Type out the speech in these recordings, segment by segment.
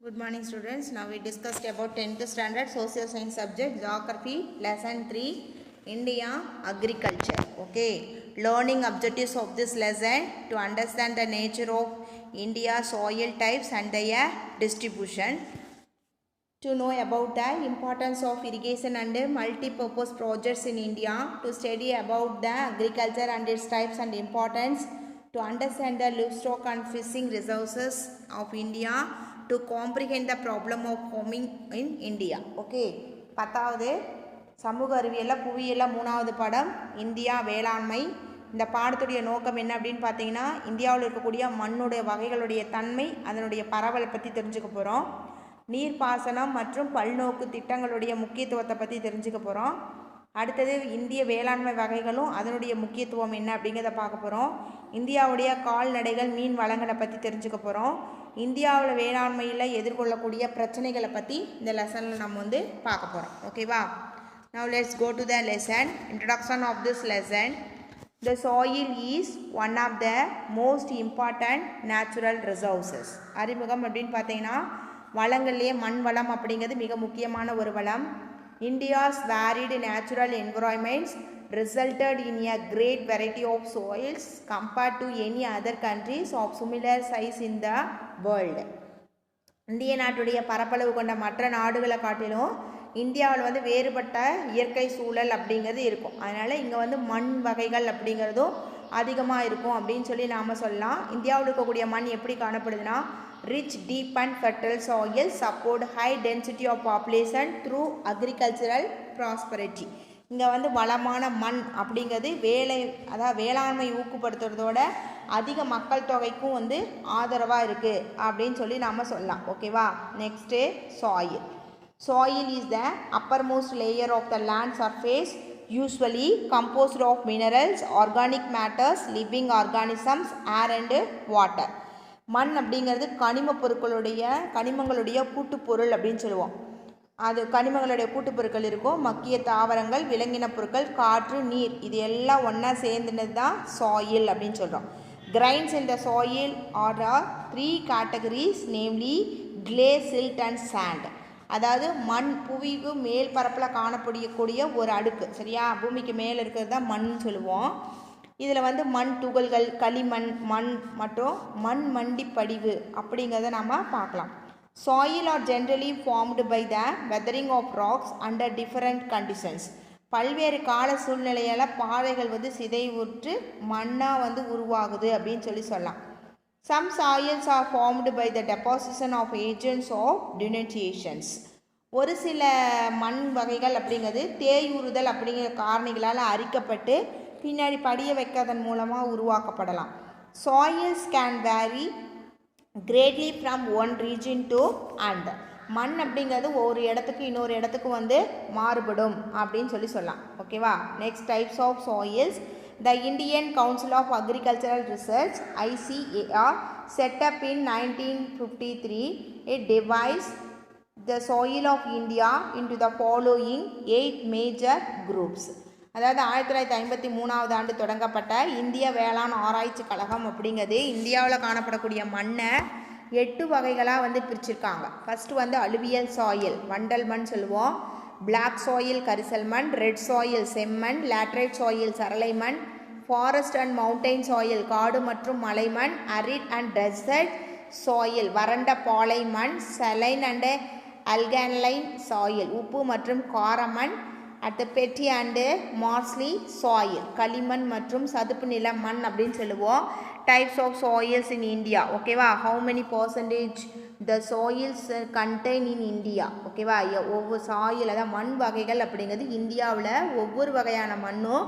Good morning students. Now we discussed about 10th standard social science subject geography lesson 3 India agriculture. Okay. Learning objectives of this lesson to understand the nature of India soil types and their distribution. To know about the importance of irrigation and multi-purpose projects in India. To study about the agriculture and its types and importance. To understand the livestock and fishing resources of India. To comprehend the problem of farming in India. Okay. பத்தாவது சமூக அறிவியல்ல புவியியல்ல மூணாவது பாடம் India வேளாண்மை. இந்த பாடத்துடைய நோக்கம் என்ன அப்படின்னு பார்த்தீங்கன்னா இந்தியாவில் இருக்கக்கூடிய மண்ணுடைய வகைகளுடைய தன்மை அதனுடைய பரவலை பற்றி தெரிஞ்சுக்க போகிறோம். நீர்ப்பாசனம் மற்றும் பல்நோக்கு திட்டங்களுடைய முக்கியத்துவத்தை பற்றி தெரிஞ்சுக்க போகிறோம். அடுத்தது இந்திய வேளாண்மை வகைகளும் அதனுடைய முக்கியத்துவம் என்ன அப்படிங்கிறத பார்க்க போகிறோம். இந்தியாவுடைய கால்நடைகள் மீன் வளங்களை பற்றி தெரிஞ்சுக்க போகிறோம். இந்தியாவில் வேளாண்மையில் எதிர்கொள்ளக்கூடிய பிரச்சனைகளை பற்றி இந்த லெசனில் நம்ம பார்க்க போகிறோம். ஓகேவா? Now let's go to the lesson. Introduction of this lesson. The soil is one of the most important natural resources. அறிமுகம் அப்படின்னு பார்த்தீங்கன்னா வளங்கள்லேயே மண் வளம் அப்படிங்கிறது மிக முக்கியமான ஒரு வளம். India's varied natural environments resulted in a great variety of soils compared to any other countries of similar size in the world. இந்திய நாட்டுடைய பரப்பளவு கொண்ட மற்ற நாடுகளை காட்டிலும் இந்தியாவில் வேறுபட்ட இயற்கை சூழல் அப்படிங்கிறது இருக்கும். அதனால் இங்கே மண் வகைகள் அப்படிங்கிறதும் அதிகமாக இருக்கும் அப்படின்னு சொல்லி நாம் சொல்லலாம். இந்தியாவில் இருக்கக்கூடிய மண் எப்படி காணப்படுதுன்னா rich, deep and fertile soil support high density of population through agricultural prosperity. இங்கே வளமான மண் அப்படிங்கிறது வேளாண்மை ஊக்குப்படுத்துறதோட அதிக மக்கள் தொகைக்கும் ஆதரவாக இருக்குது அப்படின்னு சொல்லி நாம் சொல்லலாம். ஓகேவா? Next soil. Soil is the uppermost layer of the land surface, usually composed of minerals, organic matters, living organisms, air and water. மண் அப்படிங்கிறது கனிமங்களுடைய கூட்டுப்பொருள் அப்படின்னு சொல்லுவோம். அது கனிமங்களுடைய கூட்டுப்பொருட்கள் இருக்கும். மக்கிய தாவரங்கள், விலங்கின பொருட்கள், காற்று, நீர் இது எல்லாம் ஒன்றா சேர்ந்துனது தான் சாயில் அப்படின்னு சொல்கிறோம். Grains in the soil are 3 categories, namely clay, silt and sand. அதாவது மண் புவிக்கு மேல் பரப்பில் காணப்படக்கூடிய ஒரு அடுக்கு. சரியா? பூமிக்கு மேலே இருக்கிறது தான் மண் சொல்லுவோம். இதில் மண் துகள்கள், களிமண், மண் மற்றும் மண் மண்டி படிவு அப்படிங்கிறத நாம் பார்க்கலாம். Soil are generally formed by the weathering of rocks under different conditions. பல்வேறு கால சூழ்நிலையால் பாறைகள் சிதைவுற்று மண்ணாக உருவாகுது அப்படின்னு சொல்லலாம். Some soils are formed by the deposition of agents of denudation. ஒரு சில மண் வகைகள் அப்படிங்கிறது தேயுறுதல் அப்படிங்கிற காரணிகளால் அரிக்கப்பட்டு பின்னாடி படிய வைக்காதன் மூலமாக உருவாக்கப்படலாம். Soils can vary greatly from one region to another. மண் அப்படிங்கிறது ஒரு இடத்துக்கு இன்னொரு இடத்துக்கு மாறுபடும் அப்படின்னு சொல்லலாம். ஓகேவா? Next types of soils. The Indian Council of Agricultural Research ICAR set up in 1953. It divides the soil of India into the following 8 major groups. அதாவது 1953ஆவது ஆண்டு தொடங்கப்பட்ட இந்திய வேளாண் ஆராய்ச்சி கழகம் அப்படிங்கிறது இந்தியாவில் காணப்படக்கூடிய மண்ணை 8 வகைகளாக பிரிச்சிருக்காங்க. ஃபஸ்ட்டு அலுவியல் சாயில் வண்டல் மண் சொல்லுவோம். பிளாக் சாயில் கரிசல் மண், ரெட் சாயில் செம்மண், லேட்ரைட் சாயில் சரளை மண், ஃபாரஸ்ட் அண்ட் மவுண்டைன் சாயில் காடு மற்றும் மலை மண், அரிட் அண்ட் டெசர்ட் சாயில் வறண்ட பாலை மண், சலைன் அண்ட் அல்கலைன் சாயில் உப்பு மற்றும் காரமண், அடுத்து பெட்டி அண்டு மார்ஸ்லி சாயில் களிமண் மற்றும் சதுப்பு நில மண் அப்படின்னு சொல்லுவோம். Types of soils in India. ஓகேவா? How many percentage the soils contain in India. ஓகேவா? ஒவ்வொரு சாயில் அதாவது மண் வகைகள் அப்படிங்கிறது இந்தியாவில் ஒவ்வொரு வகையான மண்ணும்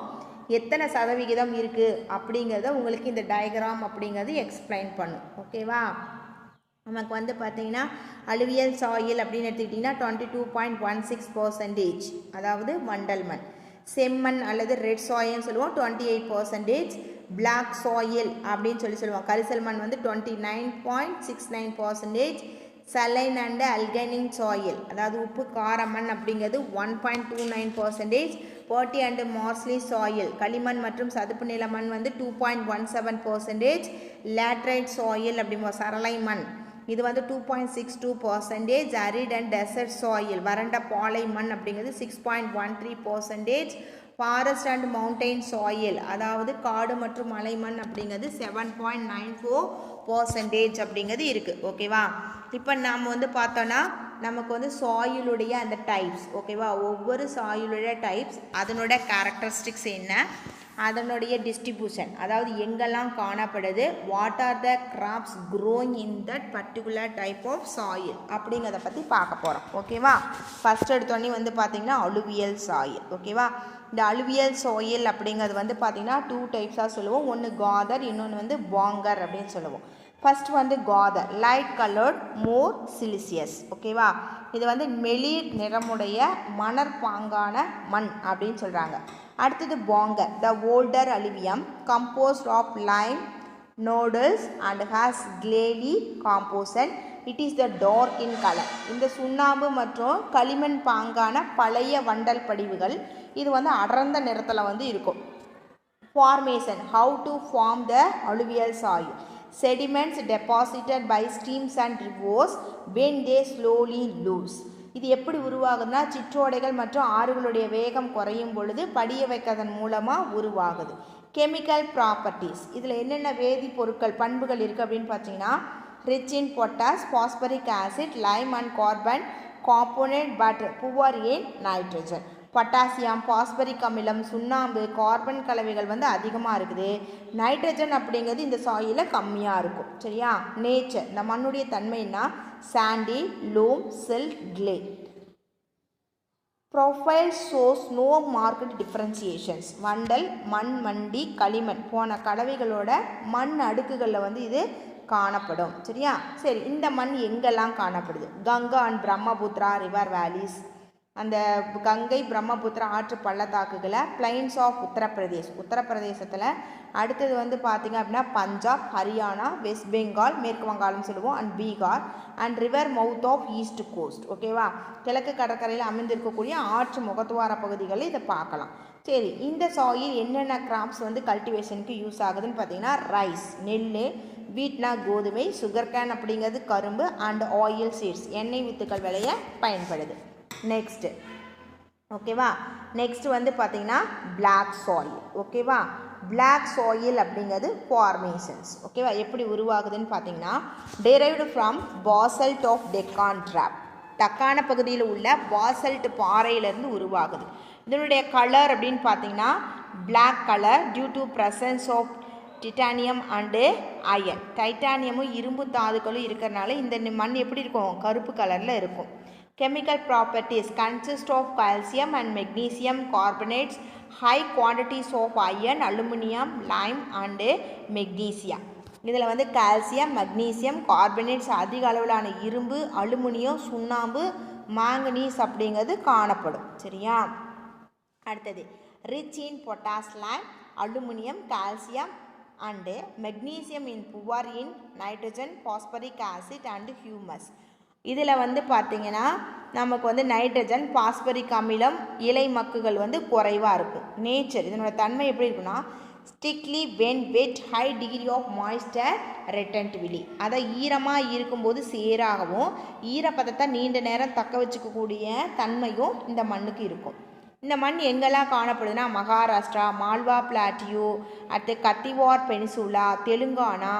எத்தனை சதவிகிதம் இருக்குது அப்படிங்கிறத உங்களுக்கு இந்த டயக்ராம் அப்படிங்கிறது எக்ஸ்பிளைன் பண்ணும். ஓகேவா? நமக்கு பார்த்தீங்கன்னா அலுவியல் சாயில் அப்படின்னு எடுத்துக்கிட்டிங்கன்னா 22.16%, அதாவது வண்டல் மண். செம்மண் அல்லது ரெட் சாயில்னு சொல்லுவோம் 28%. பிளாக் சாயில் அப்படின்னு சொல்லுவோம். கரிசல் மண் 29.69%. சலைன் அண்ட் அல்கனிங் சாயில் அதாவது உப்பு கார மண் அப்படிங்கிறது 1.29%. பர்ட்டி அண்ட் மார்ஸ்லி சாயில் களிமண் மற்றும் சதுப்பு நில மண் 2.17%. லேட்ரைட் சாயில் அப்படிம்போது சரளை மண் இது வந்து 2.62%. arid and desert soil வறண்ட பாலை மண் அப்படிங்கிறது 6.13%. ஃபாரஸ்ட் அண்ட் மவுண்டைன் சாயில் அதாவது காடு மற்றும் மலை மண் அப்படிங்கிறது 7.94% அப்படிங்கிறது இருக்குது. ஓகேவா? இப்போ நாம் வந்து பார்த்தோன்னா நமக்கு வந்து சாயிலுடைய அந்த டைப்ஸ், ஓகேவா, ஒவ்வொரு சாயிலுடைய டைப்ஸ் அதனோட கேரக்டரிஸ்டிக்ஸ் என்ன, அதனுடைய டிஸ்ட்ரிபியூஷன், அதாவது எங்கெல்லாம் காணப்படுது, what are the crops growing in that particular type of soil அப்படிங்கிறத பற்றி பார்க்க போகிறோம். ஓகேவா? ஃபஸ்ட் எடுத்தோடனே வந்து பார்த்திங்கன்னா அலுவியல் சாயில். ஓகேவா? இந்த அலுவியல் சாயில் அப்படிங்கிறது வந்து பார்த்திங்கன்னா 2 டைப்ஸாக சொல்லுவோம். ஒன்று காதர், இன்னொன்று வந்து பாங்கர் அப்படின்னு சொல்லுவோம். ஃபர்ஸ்ட் வந்து காதர், லைட் கலர்ட், மோர் சிலிசியஸ். ஓகேவா? இது வந்து மெளிர் நிறமுடைய மணற்பாங்கான மண் அப்படின்னு சொல்கிறாங்க. அடுத்தது bangar, the older alluvium, composed of lime nodules and has clayey composition. It is the dark in colour. இந்த சுண்ணாம்பு மற்றும் களிமண் பாங்கான பழைய வண்டல் படிவுகள் இது வந்து அடர்ந்த நிறத்தில் வந்து இருக்கும். Formation, how to form the alluvial soil. Sediments deposited by streams and rivers when they slowly lose. இது எப்படி உருவாகுதுன்னா சிற்றோடைகள் மற்றும் ஆறுகளுடைய வேகம் குறையும் பொழுது படிய வைக்கிறதன் மூலமாக உருவாகுது. கெமிக்கல் ப்ராப்பர்ட்டிஸ், இதில் என்னென்ன வேதிப்பொருட்கள் பண்புகள் இருக்குது அப்படின்னு பார்த்தீங்கன்னா rich in potash, phosphoric acid, Lime and carbon component but poor in nitrogen. Potassium, phosphoric அமிலம், சுண்ணாம்பு, கார்பன் கலவைகள் வந்து அதிகமாக இருக்குது. நைட்ரஜன் அப்படிங்கிறது இந்த சாயிலில் கம்மியாக இருக்கும். சரியா? நேச்சர், இந்த மண்ணுடைய தன்மைன்னா sandy, loam, silt, clay. Profile shows no marked differentiations. வண்டல், மண் மண்டி, களிமண் போன கலவைகளோட மண் அடுக்குகளில் வந்து இது காணப்படும். சரியா? சரி, இந்த மண் எங்கெல்லாம் காணப்படுது? கங்கா அண்ட் பிரம்மபுத்திரா ரிவர் வேலிஸ், அந்த கங்கை பிரம்மபுத்திரா ஆற்று பள்ளத்தாக்குகளை, பிளைன்ஸ் ஆஃப் உத்தரப்பிரதேசத்தில். அடுத்தது வந்து பார்த்திங்க அப்படின்னா பஞ்சாப், ஹரியானா, வெஸ்ட் பெங்கால், மேற்கு வங்காளம் சொல்லுவோம், and Bihar, and river mouth of east coast. ஓகேவா? கிழக்கு கடற்கரையில் அமைந்திருக்கக்கூடிய ஆற்று முகத்துவார பகுதிகளில் இதை பார்க்கலாம். சரி, இந்த சாயில் என்னென்ன கிராப்ஸ் வந்து கல்டிவேஷனுக்கு யூஸ் ஆகுதுன்னு பார்த்தீங்கன்னா ரைஸ் நெல், வீட்னா கோதுமை, சுகர்கேன் அப்படிங்கிறது கரும்பு, அண்ட் ஆயில் சீட்ஸ் எண்ணெய் வித்துக்கள் விளைய பயன்படுது. நெக்ஸ்ட்டு ஓகேவா? நெக்ஸ்ட் வந்து பார்த்தீங்கன்னா பிளாக் சாயில். ஓகேவா? பிளாக் சாயில் அப்படிங்கிறது ஃபார்மேஷன்ஸ். ஓகேவா? எப்படி உருவாகுதுன்னு பார்த்தீங்கன்னா derived from basalt of Deccan trap. டக்கான பகுதியில் உள்ள பாசல்ட் பாறையிலிருந்து உருவாகுது. இதனுடைய கலர் அப்படின்னு பார்த்தீங்கன்னா black colour due to presence of titanium and iron. டைட்டானியமும் இரும்பு தாதுக்களும் இருக்கிறனால இந்த மண் எப்படி இருக்கும்? கருப்பு கலரில் இருக்கும். Chemical properties consist of calcium and magnesium carbonates, high quantities of iron, aluminum, lime and magnesium. இதில் வந்து கால்சியம், மக்னீசியம், கார்பனேட்ஸ், அதிக அளவிலான இரும்பு, அலுமினியம், சுண்ணாம்பு, மாங்கனீஸ் அப்படிங்கிறது காணப்படும். சரியா? அடுத்தது rich in potash, Lime, aluminium, calcium and magnesium in poor in nitrogen, phosphoric acid and humus. இதில் வந்து பார்த்திங்கன்னா நமக்கு வந்து நைட்ரஜன், பாஸ்பரிக் அமிலம், இலை மக்குகள் வந்து குறைவாக இருக்கும். நேச்சர், இதனோட தன்மை எப்படி இருக்குன்னா sticky when wet, high degree of moisture retentivity. அதை ஈரமாக இருக்கும்போது சேராகவும் ஈரப்பதத்தை நீண்ட நேரம் தக்க வச்சுக்கக்கூடிய தன்மையும் இந்த மண்ணுக்கு இருக்கும். இந்த மண் எங்கெல்லாம் காணப்படுதுன்னா மகாராஷ்டிரா, மால்வா பிளாட்டியூ, அடுத்து Kathiawar peninsula, Telangana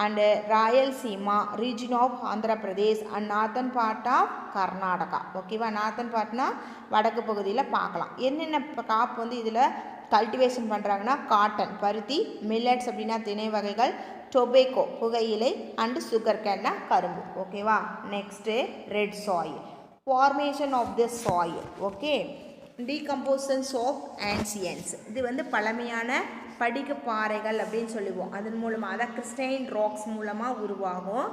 and Rayalaseema, region of Andhra Pradesh and northern part of Karnataka. ஓகேவா? நார்த்தன் பார்ட்னா வடக்கு பகுதியில் பார்க்கலாம். என்னென்ன காப்பு வந்து இதில் கல்டிவேஷன் பண்ணுறாங்கன்னா காட்டன், பருத்தி, மில்லட்ஸ் அப்படின்னா திணை வகைகள், டொபேக்கோ புகையிலை அண்டு சுகர் கேன்னா கரும்பு. ஓகேவா? Next red soil, formation of this soil. Okay, decompositions of ancients. இது வந்து பழமையான படிக பாறைகள் அப்படின்னு சொல்லுவோம். அதன் மூலமாக அதாவது கிறிஸ்டைன் ராக்ஸ் மூலமாக உருவாகும்.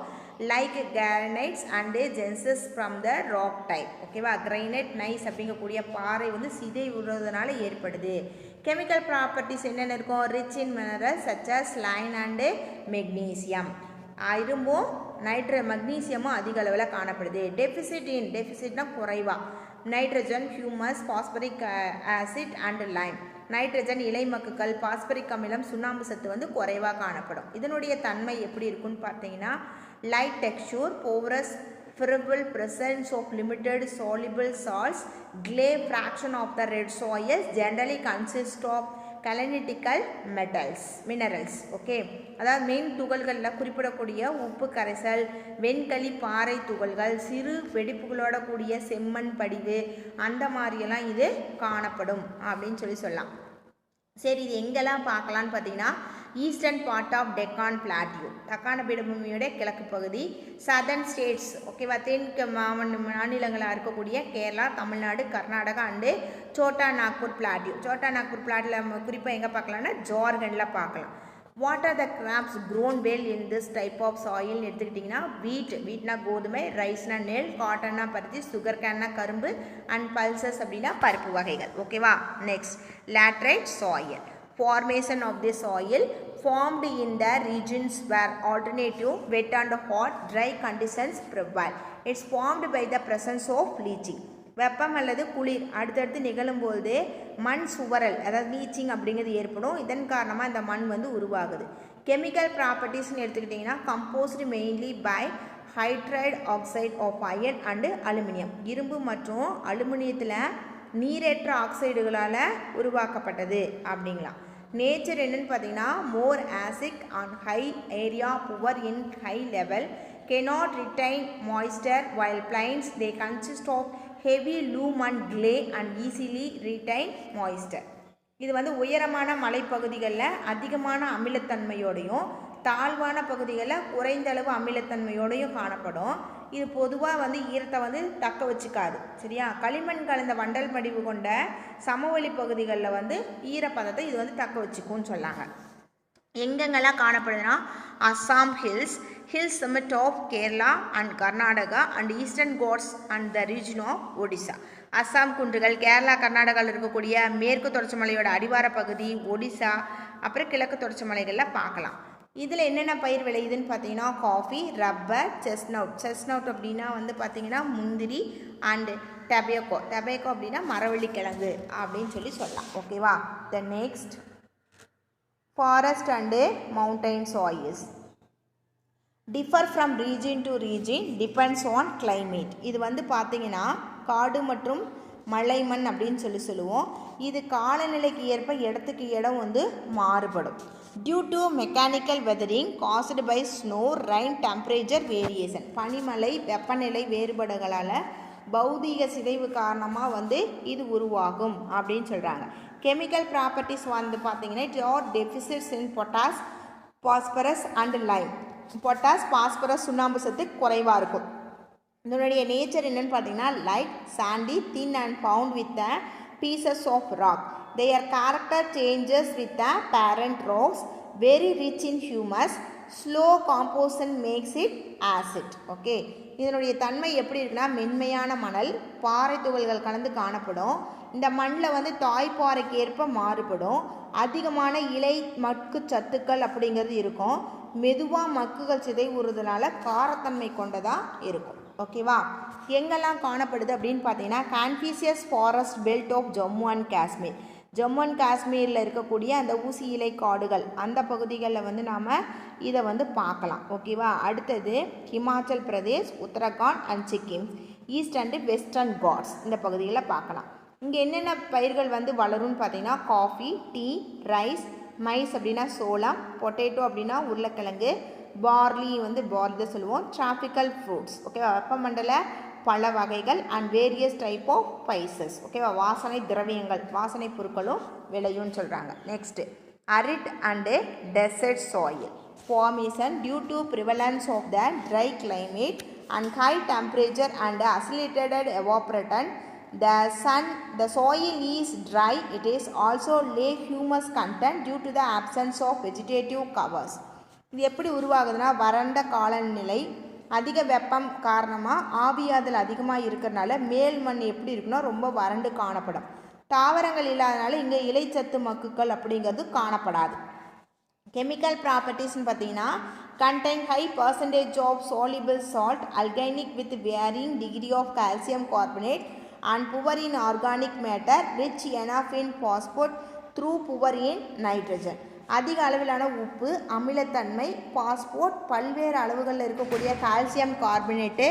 Like granites and ஜென்சஸ் from the rock type. ஓகேவா? கிரைனைட் நைஸ் அப்படிங்கக்கூடிய பாறை வந்து சிதை விடுறதுனால ஏற்படுது. கெமிக்கல் ப்ராப்பர்ட்டிஸ் என்னென்ன இருக்கும்? Rich in minerals such as lime and magnesium. இரும்பும் மக்னீசியமும் அதிக அளவில் காணப்படுது. டெஃபிசிட்னா குறைவாக nitrogen, humus, phosphoric acid and lime. Nitrogen, இலைமக்குகள், பாஸ்பரிக் அமிலம், சுண்ணாம்பு சத்து வந்து குறைவாக காணப்படும். இதனுடைய தன்மை எப்படி இருக்குன்னு பார்த்தீங்கன்னா light texture, porous, friable presence of limited soluble salts, clay fraction of the red soils generally consist of kaolinitic minerals. Okay, அதாவது மெயின் துகள்களில் குறிப்பிடக்கூடிய உப்பு கரைசல், வெண்களி பாறை துகள்கள், சிறு வெடிப்புகளோட கூடிய செம்மண் படிவு, அந்த மாதிரியெல்லாம் இது காணப்படும் அப்படின்னு சொல்லலாம். சரி, இது எங்கெல்லாம் பார்க்கலான்னு பார்த்தீங்கன்னா eastern part of Deccan plateau, டக்கான பீடபூமியோட கிழக்கு பகுதி, சதர்ன் ஸ்டேட்ஸ், ஓகேவா, தென் மாநிலங்களாக இருக்கக்கூடிய கேரளா, தமிழ்நாடு, கர்நாடகா அண்டு சோட்டா நாக்பூர் பிளாட்டியூ. சோட்டா நாக்பூர் பிளாட்டில் குறிப்பாக எங்கே பார்க்கலாம்னா ஜார்க்கண்டில் பார்க்கலாம். What are the crops grown well in this type of சாயில்னு எடுத்துக்கிட்டிங்கன்னா வீட்னா கோதுமை, ரைஸ்னா நெல், காட்டன்னா பருத்தி, சுகர் கேன்னா கரும்பு அண்ட் பல்சஸ் அப்படின்னா பருப்பு வகைகள். ஓகேவா. Next laterite soil. Formation of the soil formed in the regions where alternative wet and hot dry conditions prevail. It's formed by the presence of leaching. வெப்பம் அல்லது குளிர் அடுத்தடுத்து நிகழும்போது மண் சுவரல், அதாவது லீச்சிங் அப்படிங்கிறது ஏற்படும். இதன் காரணமாக இந்த மண் வந்து உருவாகுது. கெமிக்கல் ப்ராப்பர்ட்டிஸ்ன்னு எடுத்துக்கிட்டிங்கன்னா composed mainly by hydride oxide of iron and aluminium. இரும்பு மற்றும் அலுமினியத்தில் நீரேற்ற ஆக்சைடுகளால் உருவாக்கப்பட்டது அப்படிங்களாம். நேச்சர் என்னன்னு பார்த்தீங்கன்னா more acidic on high area, poor in high level, cannot retain moisture while plains they consist of heavy loam and clay and easily retain moisture. இது வந்து உயரமான மலைப்பகுதிகளில் அதிகமான அமிலத்தன்மையோடையும் தாழ்வான பகுதிகளில் குறைந்த அளவு அமிலத்தன்மையோடையும் காணப்படும். இது பொதுவாக வந்து ஈரத்தை வந்து தக்க வச்சுக்காது. சரியா. களிமண் கலந்த வண்டல் படிவு கொண்ட சமவெளி பகுதிகளில் வந்து ஈரப்பதத்தை இது வந்து தக்க வச்சுக்கும்னு சொல்லாங்க. எங்கெங்கெல்லாம் காணப்படுதுன்னா Assam hills summit of Kerala and Karnataka and Eastern Ghats and the region of Odisha. Assam குன்றுகள், கேரளா கர்நாடகாவில் இருக்கக்கூடிய மேற்கு தொடர்ச்சி மலையோட அடிவார பகுதி, ஒடிசா, அப்புறம் கிழக்கு தொடர்ச்சி மலைகளில் பார்க்கலாம். இதில் என்னென்ன பயிர் விளையுதுன்னு பார்த்தீங்கன்னா காஃபி, ரப்பர், செஸ்னவுட் அப்படின்னா வந்து பார்த்தீங்கன்னா முந்திரி அண்டு டபேக்கோ அப்படின்னா மரவள்ளி கிழங்கு அப்படின்னு சொல்லலாம். ஓகேவா. The next forest and mountain soils differ from region to region depends on climate. இது வந்து பார்த்தீங்கன்னா காடு மற்றும் மலை மண் அப்படின்னு சொல்லுவோம். இது காலநிலைக்கு ஏற்ப இடத்துக்கு இடம் வந்து மாறுபடும். Due to mechanical weathering caused by snow, rain, temperature variation, பனிமலை வெப்பநிலை வேறுபாடுகளால் பௌதீக சிதைவு காரணமாக வந்து இது உருவாகும் அப்படின்னு சொல்கிறாங்க. கெமிக்கல் ப்ராப்பர்ட்டிஸ் வந்து பார்த்தீங்கன்னா it are deficits in potash, phosphorus and lime. Potash, phosphorus, சுண்ணாம்பு சத்து குறைவாக இருக்கும். இதனுடைய நேச்சர் என்னன்னு பார்த்தீங்கன்னா light, sandy, thin and bound with the pieces of rock. Their character changes with the parent rocks, very rich in humus, slow composition makes it acid. Okay, இதனுடைய தன்மை எப்படி இருக்குன்னா மென்மையான மணல், பாறை துகள்கள் கலந்து காணப்படும். இந்த மண்ணில் வந்து தாய்ப்பாறைக்கு ஏற்ப மாறுபடும். அதிகமான இலை மக்கு சத்துக்கள் அப்படிங்கிறது இருக்கும். மெதுவாக மக்குகள் சிதைவுறதுனால காரத்தன்மை கொண்டதாக இருக்கும். ஓகேவா. எங்கெல்லாம் காணப்படுது அப்படின்னு பார்த்தீங்கன்னா coniferous forest belt of Jammu and Kashmir. Jammu and காஷ்மீரில் இருக்கக்கூடிய அந்த ஊசி இலை காடுகள் அந்த பகுதிகளில் வந்து நாம் இதை வந்து பார்க்கலாம். ஓகேவா. அடுத்தது Himachal Pradesh, Uttarakhand and Sikkim, east and western Ghats இந்த பகுதிகளில் பார்க்கலாம். இங்கே என்னென்ன பயிர்கள் வந்து வளரும்னு பார்த்தீங்கன்னா காஃபி, டீ, ரைஸ், மைஸ் அப்படின்னா சோளம், பொட்டேட்டோ அப்படின்னா உருளைக்கிழங்கு, பார்லி வந்து பார்லி தான் சொல்லுவோம், டிராபிக்கல் ஃப்ரூட்ஸ். ஓகேவா. வெப்பமண்டல பழ வகைகள் and various type of spices. ஓகேவா. வாசனை திரவியங்கள், வாசனை பொருட்களும் விளையும்னு சொல்கிறாங்க. Next arid and desert soil formation due to prevalence of the dry climate and high temperature and accelerated evaporation. The soil is dry. It is also low humus content due to the absence of vegetative covers. இது எப்படி உருவாகுதுன்னா வறண்ட காலநிலை, அதிக வெப்பம் காரணமாக ஆவியாதல் அதிகமாக இருக்கிறதுனால மேல் மண் எப்படி இருக்குன்னா ரொம்ப வறண்டு காணப்படும். தாவரங்கள் இல்லாதனால இங்கே இலைச்சத்து மக்குகள் அப்படிங்கிறது காணப்படாது. கெமிக்கல் ப்ராப்பர்ட்டிஸ்ன்னு பார்த்தீங்கன்னா contain high percentage of soluble salt, organic with varying degree of calcium carbonate and poor in organic matter, rich enough in phosphate through poor in nitrogen. அதிக அளவிலான உப்பு, அமிலத்தன்மை, பாஸ்போர்ட், பல்வேறு அளவுகளில் இருக்கக்கூடிய கால்சியம் கார்பனேட்டு,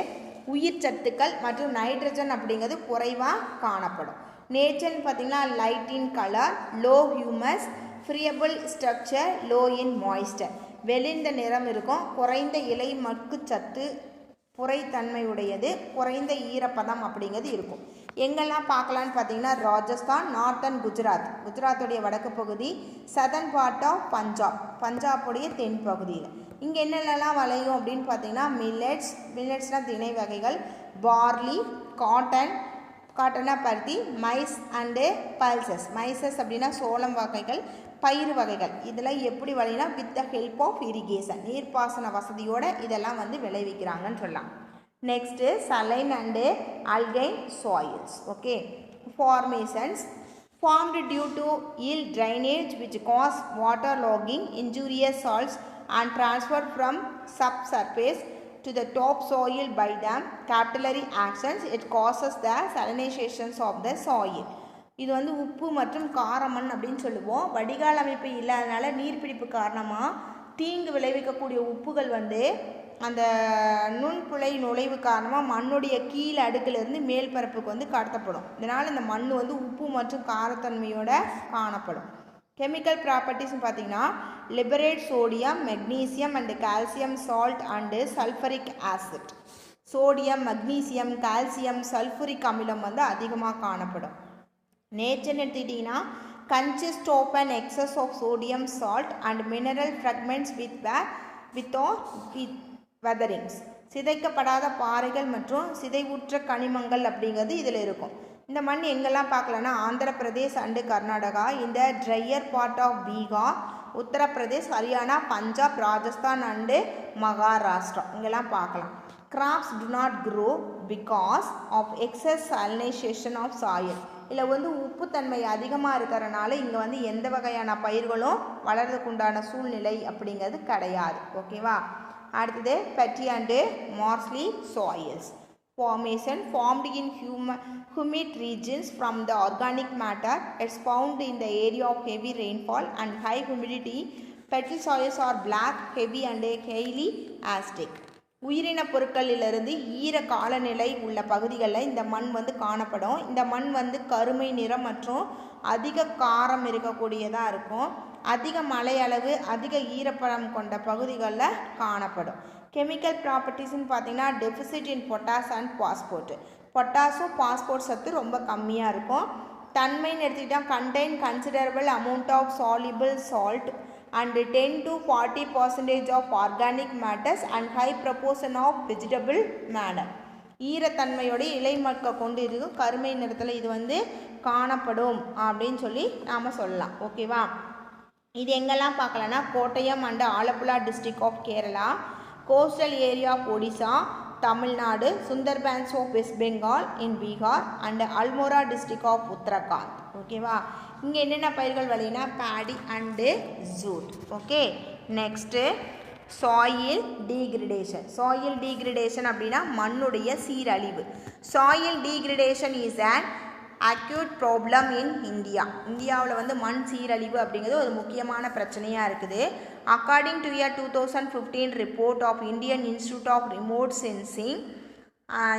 உயிர் சத்துக்கள் மற்றும் நைட்ரஜன் அப்படிங்கிறது குறைவாக காணப்படும். நேச்சர்னு பார்த்திங்கன்னா light in colour, low humus, friable structure, low in moisture. வெளிர்ந்த நிறம் இருக்கும், குறைந்த இலை மக்கு சத்து, புரைத்தன்மையுடையது, குறைந்த ஈரப்பதம் அப்படிங்கிறது இருக்கும். எங்கெல்லாம் பார்க்கலான்னு பார்த்தீங்கன்னா ராஜஸ்தான், நார்த்தன் குஜராத், குஜராத்துடைய வடக்கு பகுதி, சதர்ன் பார்ட் ஆஃப் பஞ்சாப், பஞ்சாபுடைய தென் பகுதியில். இங்கே என்னென்னலாம் விளையும் அப்படின்னு பார்த்தீங்கன்னா மில்லட்ஸ்னால் திணை வகைகள், பார்லி, காட்டன், காட்டனா பருத்தி, மைஸ் அண்டு பல்சஸ். மைசஸ் அப்படின்னா சோளம் வகைகள், பயிறு வகைகள். இதெல்லாம் எப்படி விளையினா with the help of irrigation, நீர்ப்பாசன வசதியோடு இதெல்லாம் வந்து விளைவிக்கிறாங்கன்னு சொல்லலாம். நெக்ஸ்ட்டு சலைன் அண்டு அல்கைன் soils. Okay, formations formed due to ill drainage which cause water logging, injurious salts and transferred from subsurface to the top soil by them capillary actions. It causes the salinizations of the soil. இது வந்து உப்பு மற்றும் காரமண் அப்படின்னு சொல்லுவோம். வடிகால் அமைப்பு இல்லாதனால நீர்பிடிப்பு காரணமாக தீங்கு விளைவிக்கக்கூடிய உப்புகள் வந்து அந்த நுண்புழை நுழைவு காரணமாக மண்ணுடைய கீழ் அடுக்கிலிருந்து மேல் பரப்புக்கு வந்து கடத்தப்படும். இதனால் இந்த மண் வந்து உப்பு மற்றும் காரத்தன்மையோட காணப்படும். கெமிக்கல் ப்ராப்பர்ட்டிஸ்னு பார்த்தீங்கன்னா liberate sodium, magnesium and calcium salt and sulphuric acid. Sodium, magnesium, calcium, சல்ஃபுரிக் அமிலம் வந்து அதிகமாக காணப்படும். நேச்சர்னு எடுத்துக்கிட்டிங்கன்னா consist of an excess of sodium salt and mineral fragments with weatherings. சிதைக்கப்படாத பாறைகள் மற்றும் சிதைவுற்ற கனிமங்கள் அப்படிங்கிறது இதில் இருக்கும். இந்த மண் எங்கெல்லாம் பார்க்கலன்னா ஆந்திர பிரதேஷ் அண்டு கர்நாடகா, இந்த drier part of Bihar, Uttar Pradesh, Haryana, Punjab, Rajasthan and Maharashtra இங்கெல்லாம் பார்க்கலாம். Crops do not grow because of excess salinization of soil. இதில் வந்து உப்புத்தன்மை அதிகமாக இருக்கிறனால இங்கே வந்து எந்த வகையான பயிர்களும் வளர்றதுக்குண்டான சூழ்நிலை அப்படிங்கிறது கிடையாது. ஓகேவா? அடுத்தது peaty and marshy soils. Formation formed in humid regions from the organic matter. It's found in the area of heavy rainfall and high humidity. Petrol soils are black, heavy and highly acidic. உயிரின பொருட்களிலிருந்து ஈர காலநிலை உள்ள பகுதிகளில் இந்த மண் வந்து காணப்படும். இந்த மண் வந்து கருமை நிறம் மற்றும் அதிக காரம் இருக்கக்கூடியதாக இருக்கும். அதிக மழை அளவு, அதிக ஈரப்பதம் கொண்ட பகுதிகளில் காணப்படும். கெமிக்கல் ப்ராப்பர்ட்டிஸ்ன்னு பார்த்தீங்கன்னா deficient in potash and phosphate. பொட்டாஸும் பாஸ்போர்ட் சத்து ரொம்ப கம்மியாக இருக்கும். தன்மைன்னு எடுத்துக்கிட்டால் contain considerable amount of soluble salt and 10 to 40% of organic matters and high proportion of vegetable matter. ஈரத்தன்மையோட இலை மட்க கொண்டு இருக்கும் கருமை நிறத்தில் இது வந்து காணப்படும் அப்படின்னு சொல்லி நாம் சொல்லலாம். ஓகேவா? இது எங்கெல்லாம் பார்க்கலன்னா Kottayam and Alappuzha district of Kerala, coastal area of Odisha, Tamil Nadu, Sundarbans of West Bengal in Bihar and Almora district of Uttarakhand. ஓகேவா? இங்கே என்னென்ன பயிர்கள் விளையினா paddy and jute. Okay, next soil degradation. Soil degradation அப்படின்னா மண்ணுடைய சீரழிவு. Soil degradation is an acute problem in India. இந்தியாவில் வந்து மண் சீரழிவு அப்படிங்கிறது ஒரு முக்கியமான பிரச்சனையாக இருக்குது. According to a 2015 report of Indian Institute of remote sensing,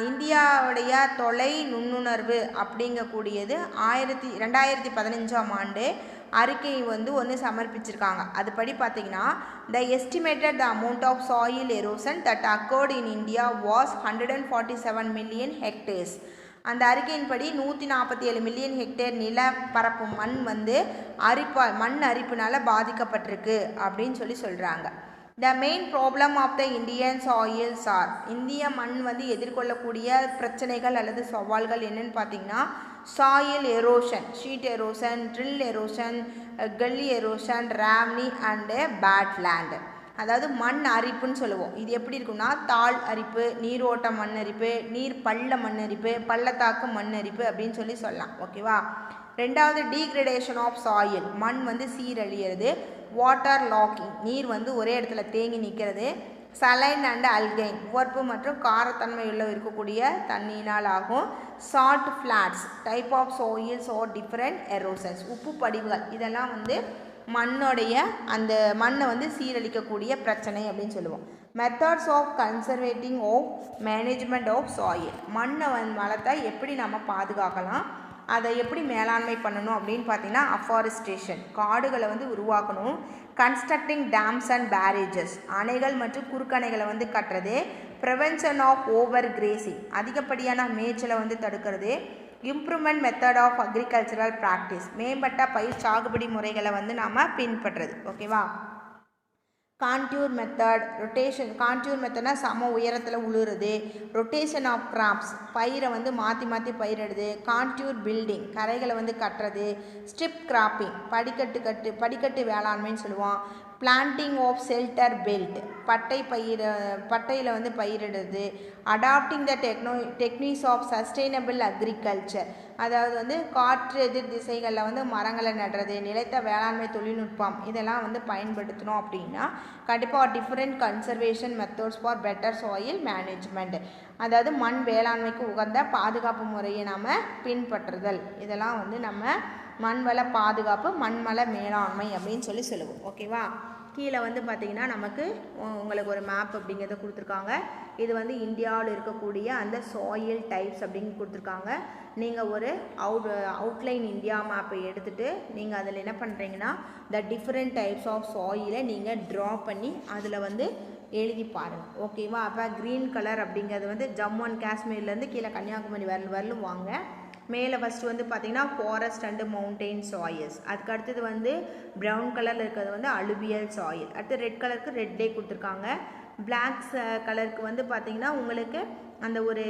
இந்தியாவுடைய தொலை நுண்ணுணர்வு அப்படிங்கக்கூடியது 2015ஆம் ஆண்டு அறிக்கை வந்து ஒன்று சமர்ப்பிச்சிருக்காங்க. அதுபடி பார்த்தீங்கன்னா the estimated the amount of soil erosion that occurred in India was 147 million hectares. அந்த அறிக்கையின்படி 147 மில்லியன் ஹெக்டேர் நிலப்பரப்பு மண் வந்து மண் அரிப்புனால பாதிக்கப்பட்டிருக்கு அப்படின்னு சொல்கிறாங்க. The main problem of the Indian soils are, இந்திய மண் வந்து எதிர்கொள்ளக்கூடிய பிரச்சனைகள் அல்லது சவால்கள் என்னன்னு பார்த்தீங்கன்னா soil erosion, sheet erosion, rill erosion, gully erosion, ravine and badland. அதாவது மண் அரிப்புன்னு சொல்லுவோம். இது எப்படி இருக்குன்னா தாழ் அரிப்பு, நீரோட்ட மண் அரிப்பு, நீர் பள்ள மண் அரிப்பு, பள்ளத்தாக்கு மண் அரிப்பு அப்படின்னு சொல்லலாம். ஓகேவா? ரெண்டாவது டீக்ரடேஷன் ஆஃப் சாயில், மண் வந்து சீரழியிறது. வாட்டர் லாக்கிங், நீர் வந்து ஒரே இடத்துல தேங்கி நிற்கிறது. சலைன் அண்ட் அல்கைன் உவர்ப்பு மற்றும் காரத்தன்மையுள்ள இருக்கக்கூடிய தண்ணியினால் ஆகும். Salt flats type of soils are different erosions உப்பு படிவுகள் இதெல்லாம் வந்து மண்ணோடைய அந்த மண்ணை வந்து சீரழிக்கக்கூடிய பிரச்சனை அப்படின்னு சொல்லுவோம். Methods of conserving of management of soil மண்ணை வளத்தை எப்படி நம்ம பாதுகாக்கலாம், அதை எப்படி மேலாண்மை பண்ணணும் அப்படின்னு பார்த்தீங்கன்னா அஃபாரஸ்டேஷன் காடுகளை வந்து உருவாக்கணும். கன்ஸ்ட்ரக்டிங் டேம்ஸ் அண்ட் பேரேஜஸ் அணைகள் மற்றும் குறுக்கணைகளை வந்து கட்டுறது. ப்ரிவென்ஷன் ஆஃப் ஓவர் கிரேசிங் அதிகப்படியான மேய்ச்சலை வந்து தடுக்கிறது. Improvement method of agricultural practice மேம்பட்ட பயிர் சாகுபடி முறைகளை வந்து நாம் பின்பற்றுறது. ஓகேவா. கான்டூர் மெத்தட் ரொட்டேஷன் கான்டூர் மெத்தட்னா சம உயரத்தில் உழுறது. ரொட்டேஷன் ஆஃப் கிராப்ஸ் பயிரை வந்து மாற்றி மாற்றி பயிரிடுது. கான்டூர் பில்டிங் கரைகளை வந்து கட்டுறது. ஸ்ட்ரிப் கிராப்பிங் படிக்கட்டு வேளாண்மைன்னு சொல்லுவோம். பிளான்டிங் ஆஃப் ஷெல்டர் பெல்ட் பட்டையில் வந்து பயிரிடுறது. Adopting the techniques of sustainable agriculture அதாவது வந்து காற்று எதிர் திசைகளில் வந்து மரங்களை நடுறது. நிலைத்த வேளாண்மை தொழில்நுட்பம் இதெல்லாம் வந்து பயன்படுத்தணும் அப்படின்னா கண்டிப்பாக different conservation methods for better soil management அதாவது மண் வேளாண்மைக்கு உகந்த பாதுகாப்பு முறையை நாம் பின்பற்றுதல் இதெல்லாம் வந்து நம்ம மண்வள பாதுகாப்பு மண்வள மேலாண்மை அப்படின்னு சொல்லுவோம். ஓகேவா. கீழே வந்து பார்த்திங்கன்னா நமக்கு உங்களுக்கு ஒரு மேப் அப்படிங்கிறத கொடுத்துருக்காங்க. இது வந்து இந்தியாவில் இருக்கக்கூடிய அந்த சாயில் டைப்ஸ் அப்படின்னு கொடுத்துருக்காங்க. நீங்கள் ஒரு அவுட்லைன் இந்தியா மேப்பை எடுத்துகிட்டு நீங்கள் அதில் என்ன பண்ணுறீங்கன்னா த டிஃப்ரெண்ட் டைப்ஸ் ஆஃப் சாயிலை நீங்கள் ட்ரா பண்ணி அதில் வந்து எழுதி பாருங்கள். ஓகேவா. அப்போ க்ரீன் கலர் அப்படிங்கிறது வந்து ஜம்மு அண்ட் காஷ்மீர்லேருந்து கீழே கன்னியாகுமரி வரலும் வாங்க. மேலே ஃபஸ்ட்டு வந்து பார்த்திங்கன்னா ஃபாரஸ்ட் அண்டு மவுண்டெயின் சாயில்ஸ். அதுக்கு அடுத்தது வந்து ப்ரௌன் கலரில் இருக்கிறது வந்து அலுவியல் சாயில். அடுத்து ரெட் கலருக்கு ரெட் டே கொடுத்துருக்காங்க. பிளாக் கலருக்கு வந்து பார்த்திங்கன்னா உங்களுக்கு அந்த ஒரு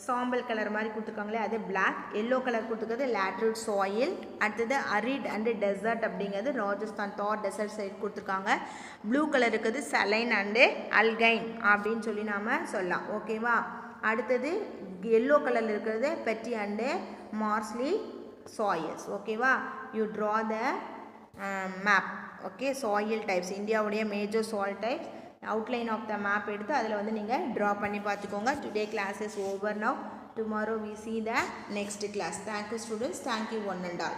சாம்பல் கலர் மாதிரி கொடுத்துருக்காங்களே அது பிளாக். எல்லோ கலர் கொடுத்துருக்கிறது லேட்ரல் சாயில். அடுத்தது அரிட் அண்டு டெசர்ட் அப்படிங்கிறது ராஜஸ்தான் தார் டெசர்ட் சைடு கொடுத்துருக்காங்க. ப்ளூ கலர் இருக்கிறது சலைன் அண்டு அல்கைன் அப்படின்னு சொல்லி நாம் சொல்லலாம். ஓகேவா. அடுத்தது எல்லோ கலரில் இருக்கிறது பெட்டி அண்டு மார்ஸ்லி சாயில்ஸ். ஓகேவா. You draw the map. Okay. Soil types இந்தியாவுடைய major soil types outline of the map எடுத்து அதில் வந்து நீங்கள் ட்ரா பண்ணி பார்த்துக்கோங்க. Today class is over now. Tomorrow we see the next class. Thank you students. Thank you one and all.